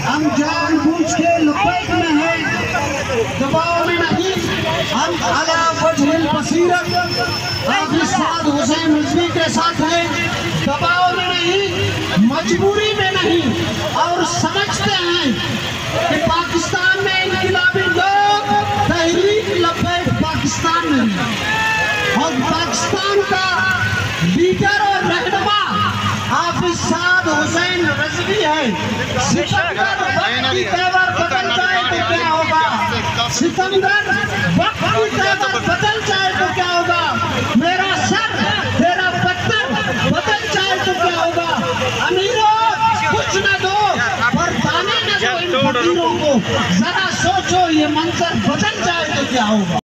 हम जानबूझ के लपेट में हैं, दबाव में नहीं। हम अला वजहिल बसीरत हाफिज साद हुसैन रिजवी के साथ हैं, दबाव में नहीं, मजबूरी में नहीं। और समझते हैं कि पाकिस्तान में इनकलाबी लोग तहरीक लपेट पाकिस्तान में हैं और पाकिस्तान का लीडर और रहनुमा हाफिज साद हुसैन रिजवी है। सिकंदर वक्त की तेवर बदल जाए तो क्या होगा? सिकंदर वक्त की तेवर बदल जाए तो क्या होगा? मेरा सर तेरा पत्थर बदल जाए तो क्या होगा? अमीरों कुछ न दो और दाने न दो इन फकीरों को, जरा सोचो ये मंजर बदल जाए तो क्या होगा?